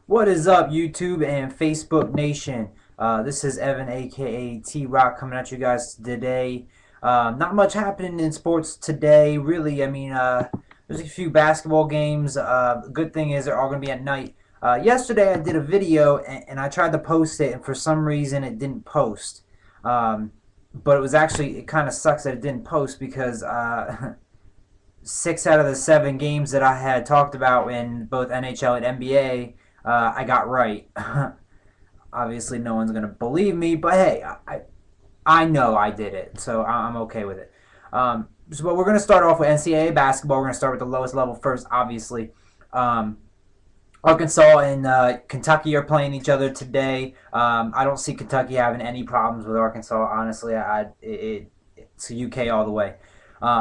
What is up, YouTube and Facebook Nation? This is Evan, aka tRoC, coming at you guys today. Not much happening in sports today, really. There's a few basketball games. Good thing is they're all going to be at night. Yesterday, I did a video and I tried to post it, and for some reason, it didn't post. But it kind of sucks that it didn't post because 6 out of the 7 games that I had talked about in both NHL and NBA, I got right. Obviously, no one's gonna believe me, but hey, I know I did it, so I'm okay with it. But we're gonna start off with NCAA basketball. We're gonna start with the lowest level first, obviously. Um, Arkansas and Kentucky are playing each other today. I don't see Kentucky having any problems with Arkansas. Honestly, it's UK all the way.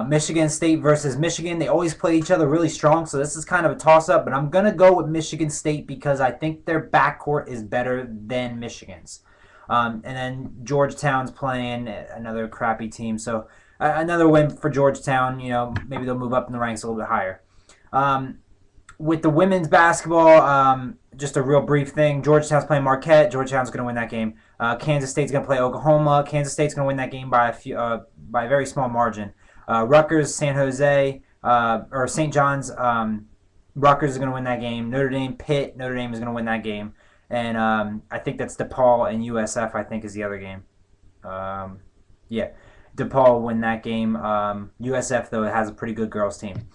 Michigan State versus Michigan. They always play each other really strong, so this is kind of a toss-up, but I'm going to go with Michigan State because I think their backcourt is better than Michigan's. And then Georgetown's playing another crappy team, so another win for Georgetown. Maybe they'll move up in the ranks a little bit higher. With the women's basketball, just a real brief thing. Georgetown's playing Marquette. Georgetown's going to win that game. Kansas State's going to play Oklahoma. Kansas State's going to win that game by a very small margin. Rutgers, San Jose, or St. John's. Rutgers is going to win that game. Notre Dame, Pitt. Notre Dame is going to win that game. And I think that's DePaul and USF, I think, is the other game. Yeah, DePaul will win that game. USF, though, has a pretty good girls' team.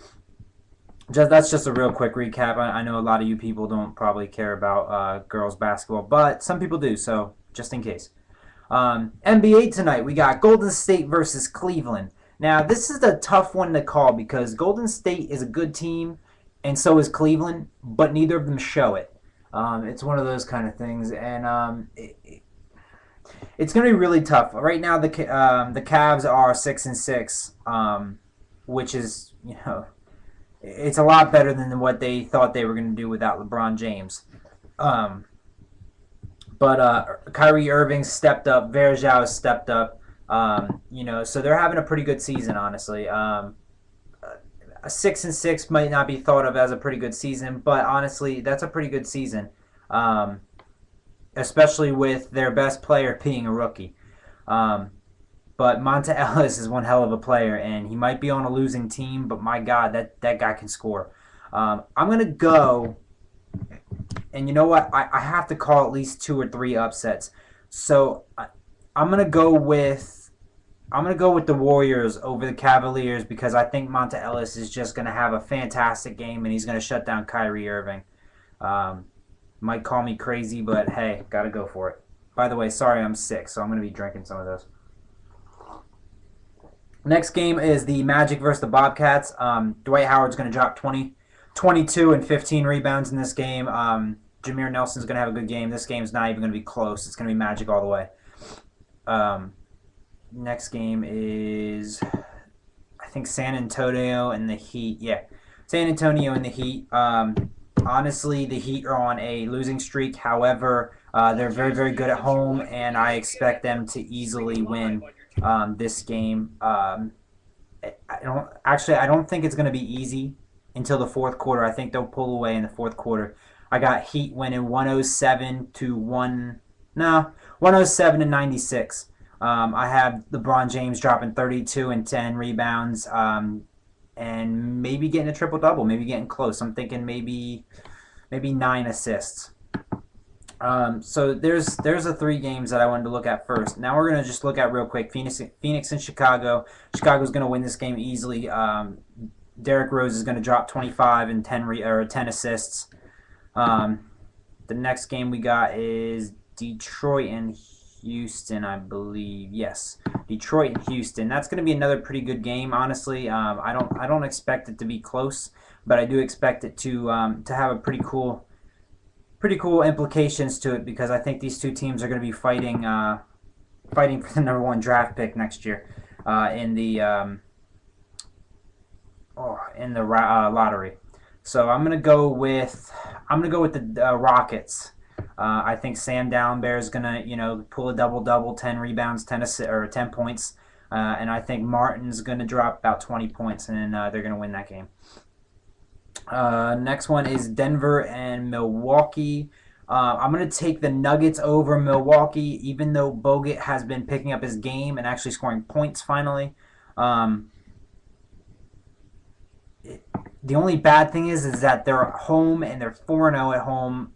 That's just a real quick recap. I know a lot of you people don't probably care about girls basketball, but some people do, so just in case. NBA tonight, we got Golden State versus Cleveland. Now, this is a tough one to call because Golden State is a good team, and so is Cleveland, but neither of them show it. It's one of those kind of things, and it's going to be really tough. Right now, the Cavs are 6-6, which is, it's a lot better than what they thought they were going to do without LeBron James. But Kyrie Irving stepped up. Verjao has stepped up. So they're having a pretty good season, honestly. A 6-6 might not be thought of as a pretty good season, but honestly, that's a pretty good season, especially with their best player being a rookie. But Monta Ellis is one hell of a player, and he might be on a losing team, but my God, that guy can score. I'm going to go, and you know what? I have to call at least 2 or 3 upsets. So I'm going to go with the Warriors over the Cavaliers because I think Monta Ellis is just going to have a fantastic game, and he's going to shut down Kyrie Irving. Might call me crazy, but hey, got to go for it. By the way, sorry I'm sick, so I'm going to be drinking some of those. Next game is the Magic versus the Bobcats. Dwight Howard's going to drop 22 and 15 rebounds in this game. Jameer Nelson's going to have a good game. This game's not even going to be close. It's going to be Magic all the way. Next game is, I think, San Antonio and the Heat. Yeah, San Antonio and the Heat. Honestly, the Heat are on a losing streak. However, they're very, very good at home, and I expect them to easily win this game. I don't think it's going to be easy until the fourth quarter. I think they'll pull away in the fourth quarter. I got Heat winning 107 to 96. I have LeBron James dropping 32 and 10 rebounds, and maybe getting a triple double, maybe getting close. I'm thinking maybe 9 assists. So there's the 3 games that I wanted to look at first. Now we're gonna just look at real quick Phoenix and Chicago. Chicago's gonna win this game easily. Derrick Rose is gonna drop 25 and 10 assists. The next game we got is Detroit and Houston, I believe. Yes, Detroit and Houston. That's going to be another pretty good game. Honestly, I don't expect it to be close, but I do expect it to have a pretty cool implications to it because I think these two teams are going to be fighting for the number 1 draft pick next year in the lottery. So I'm gonna go with the Rockets. I think Sam Dallenberg is gonna pull a double, 10 rebounds, 10 points, and I think Martin's gonna drop about 20 points, and they're gonna win that game. Next one is Denver and Milwaukee. I'm going to take the Nuggets over Milwaukee, even though Bogut has been picking up his game and actually scoring points finally. Um, the only bad thing is that they're at home and they're 4-0 at home.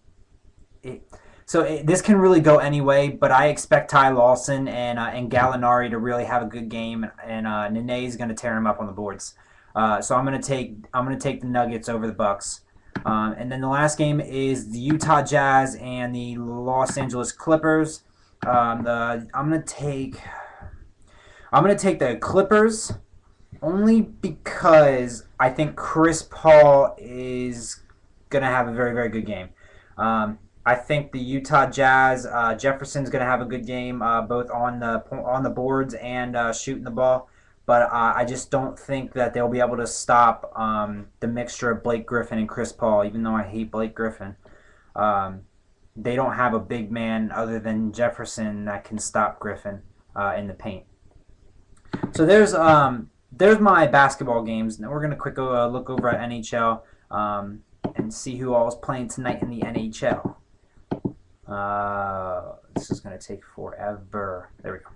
This can really go any way, but I expect Ty Lawson and Gallinari to really have a good game, and Nene is going to tear him up on the boards. So I'm gonna take the Nuggets over the Bucks. And then the last game is the Utah Jazz and the Los Angeles Clippers. I'm gonna take the Clippers only because I think Chris Paul is gonna have a very very good game. I think the Utah Jazz, Jefferson's going to have a good game, both on the boards and shooting the ball. But I just don't think that they'll be able to stop the mixture of Blake Griffin and Chris Paul. Even though I hate Blake Griffin, they don't have a big man other than Jefferson that can stop Griffin in the paint. So there's my basketball games. Now we're gonna quick look over at NHL and see who all is playing tonight in the NHL. This is going to take forever. There we go.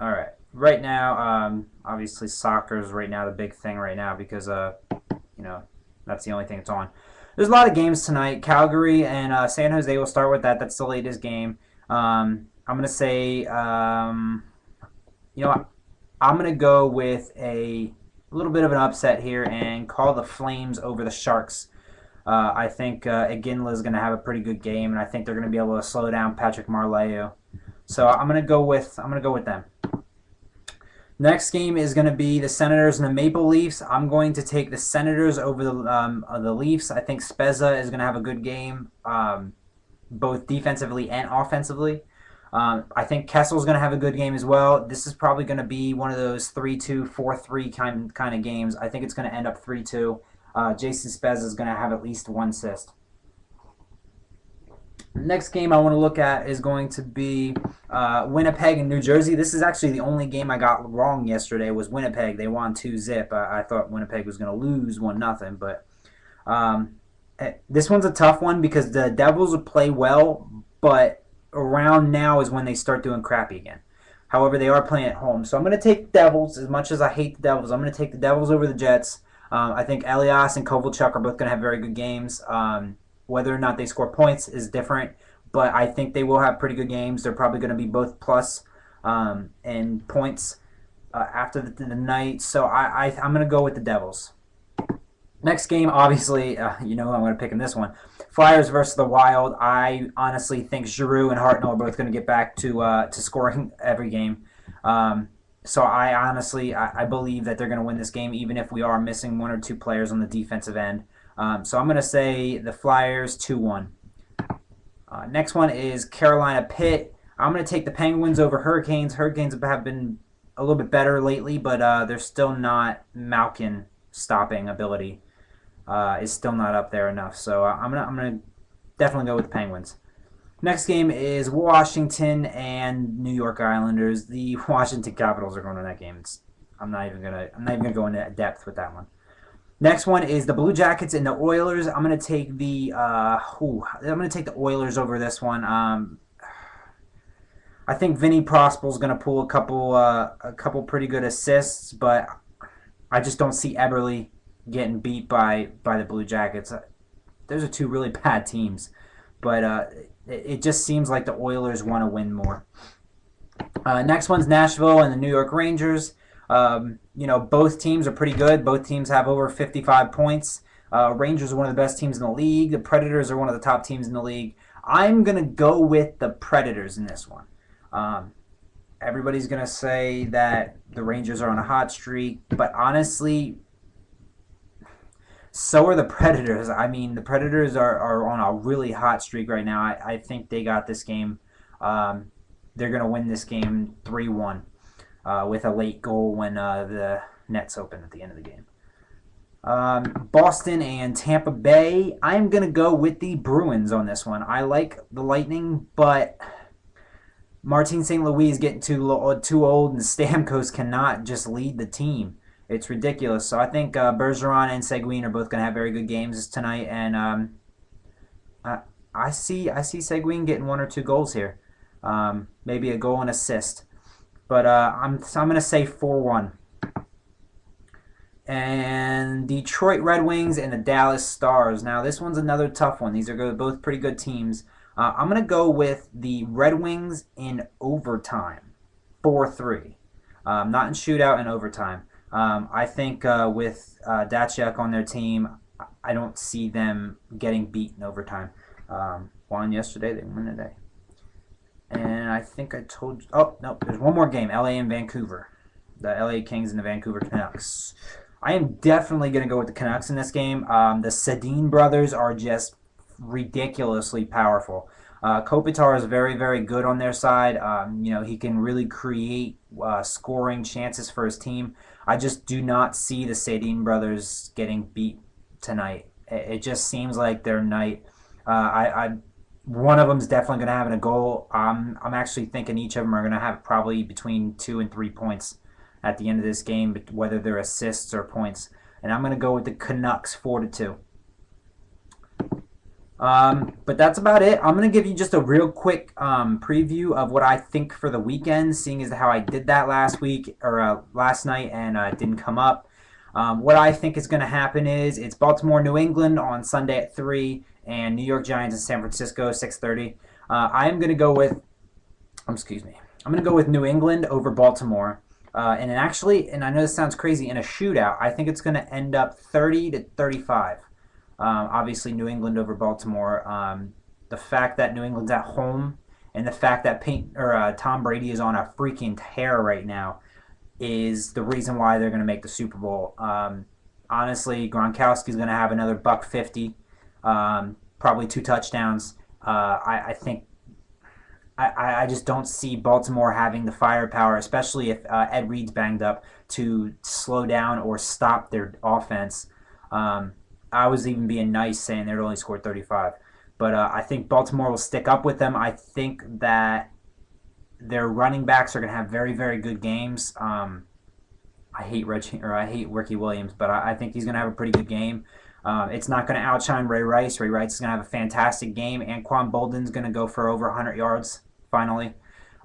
All right. Right now, obviously soccer is right now the big thing right now because, that's the only thing that's on. There's a lot of games tonight. Calgary and San Jose will start with that. That's the latest game. I'm going to say, I'm going to go with a little bit of an upset here and call the Flames over the Sharks. I think Iginla is going to have a pretty good game, and I think they're going to be able to slow down Patrick Marleau. So I'm going to go with them. Next game is going to be the Senators and the Maple Leafs. I'm going to take the Senators over the Leafs. I think Spezza is going to have a good game, both defensively and offensively. I think Kessel's going to have a good game as well. This is probably going to be one of those 3-2, 4-3 kind of games. I think it's going to end up 3-2. Jason Spezza is going to have at least one assist. Next game I want to look at is going to be Winnipeg and New Jersey. This is actually the only game I got wrong yesterday was Winnipeg. They won 2-0. I thought Winnipeg was going to lose 1-0, but this one's a tough one because the Devils will play well, but around now is when they start doing crappy again. However, they are playing at home. So I'm going to take the Devils. As much as I hate the Devils, I'm going to take the Devils over the Jets. I think Elias and Kovalchuk are both going to have very good games. Whether or not they score points is different, but I think they will have pretty good games. They're probably going to be both plus and points after the night. So I'm going to go with the Devils. Next game, obviously, I'm going to pick in this one. Flyers versus the Wild. I honestly think Giroux and Hartnell are both going to get back to scoring every game. So I believe that they're going to win this game, even if we are missing one or two players on the defensive end. So I'm going to say the Flyers 2-1. Next one is Carolina Pitt. I'm going to take the Penguins over Hurricanes. Hurricanes have been a little bit better lately, but they're still not Malkin stopping ability. Is still not up there enough. So I'm gonna definitely go with the Penguins. Next game is Washington and New York Islanders. The Washington Capitals are going to that game. I'm not even gonna go into depth with that one. Next one is the Blue Jackets and the Oilers. I'm gonna take the Oilers over this one. I think Vinny Prospel's gonna pull a couple pretty good assists, but I just don't see Eberle getting beat by the Blue Jackets. Those are two really bad teams, but it just seems like the Oilers want to win more. Next one's Nashville and the New York Rangers. Both teams are pretty good. Both teams have over 55 points. Rangers are one of the best teams in the league. The Predators are one of the top teams in the league. I'm going to go with the Predators in this one. Everybody's going to say that the Rangers are on a hot streak, but honestly, so are the Predators. I mean, the Predators are on a really hot streak right now. I think they got this game. They're going to win this game 3-1 with a late goal when the nets open at the end of the game. Boston and Tampa Bay. I'm going to go with the Bruins on this one. I like the Lightning, but Martin St. Louis is getting too old, and Stamkos cannot just lead the team. It's ridiculous. So I think Bergeron and Seguin are both going to have very good games tonight, and I, I see Seguin getting 1 or 2 goals here, maybe a goal and assist. But I'm going to say 4-1. And Detroit Red Wings and the Dallas Stars. Now this one's another tough one. These are both pretty good teams. I'm going to go with the Red Wings in overtime, 4-3. Not in shootout, in overtime. I think with Datsuk on their team, I don't see them getting beat in overtime. Won yesterday, they won today. And I think I told you. Oh, no, there's one more game, LA and Vancouver. The LA Kings and the Vancouver Canucks. I am definitely going to go with the Canucks in this game. The Sedin brothers are just ridiculously powerful. Kopitar is very, very good on their side. He can really create scoring chances for his team. I just do not see the Sedin brothers getting beat tonight. It just seems like their night. One of them is definitely going to have a goal. I'm actually thinking each of them are going to have probably between 2 and 3 points at the end of this game, whether they're assists or points. And I'm going to go with the Canucks 4-2. But that's about it. I'm going to give you just a real quick preview of what I think for the weekend, seeing as how I did that last night and it didn't come up. What I think is going to happen is it's Baltimore, New England on Sunday at 3, and New York Giants in San Francisco 6:30. I'm going to go with New England over Baltimore. And I know this sounds crazy, in a shootout, I think it's going to end up 30-35. Obviously, New England over Baltimore. The fact that New England's at home and the fact that Tom Brady is on a freaking tear right now is the reason why they're going to make the Super Bowl. Honestly, Gronkowski's going to have another $150, probably 2 touchdowns. I think I just don't see Baltimore having the firepower, especially if Ed Reed's banged up, to slow down or stop their offense. I was even being nice saying they'd only scored 35. But I think Baltimore will stick up with them. I think that their running backs are going to have very, very good games. I hate Ricky Williams, but I think he's going to have a pretty good game. It's not going to outshine Ray Rice. Ray Rice is going to have a fantastic game. Anquan Boldin's going to go for over 100 yards, finally.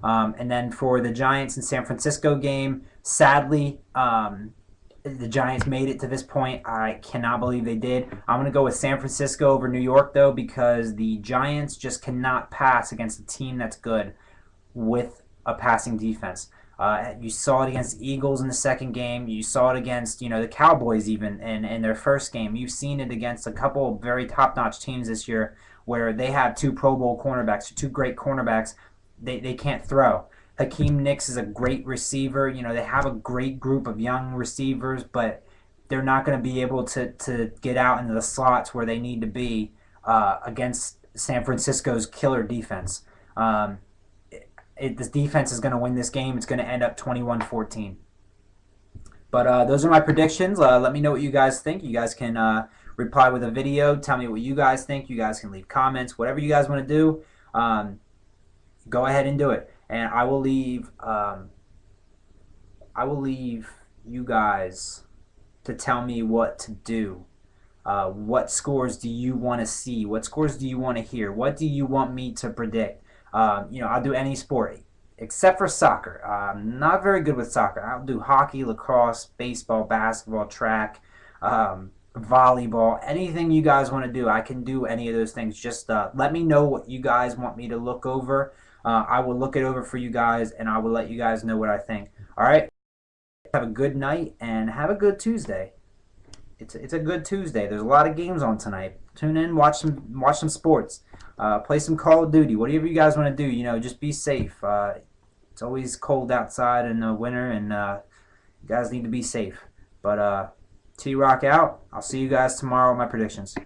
And then for the Giants and San Francisco game, sadly, the Giants made it to this point. I cannot believe they did. I'm going to go with San Francisco over New York, though, because the Giants just cannot pass against a team that's good with a passing defense. You saw it against the Eagles in the second game. You saw it against the Cowboys even in their first game. You've seen it against a couple of very top-notch teams this year where they have 2 Pro Bowl cornerbacks, 2 great cornerbacks. They can't throw. Hakeem Nicks is a great receiver. They have a great group of young receivers, but they're not going to be able to get out into the slots where they need to be against San Francisco's killer defense. This defense is going to win this game. It's going to end up 21-14. But those are my predictions. Let me know what you guys think. You guys can reply with a video. Tell me what you guys think. You guys can leave comments. Whatever you guys want to do, go ahead and do it. And I will leave you guys to tell me what to do. What scores do you want to see? What scores do you want to hear? What do you want me to predict? I'll do any sport except for soccer. I'm not very good with soccer. I'll do hockey, lacrosse, baseball, basketball, track, volleyball, anything you guys want to do. I can do any of those things. Just let me know what you guys want me to look over. I will look it over for you guys, and I will let you guys know what I think. All right? Have a good night, and have a good Tuesday. It's a good Tuesday. There's a lot of games on tonight. Tune in, watch some sports. Play some Call of Duty. Whatever you guys want to do, just be safe. It's always cold outside in the winter, and you guys need to be safe. But tRoC out. I'll see you guys tomorrow with my predictions.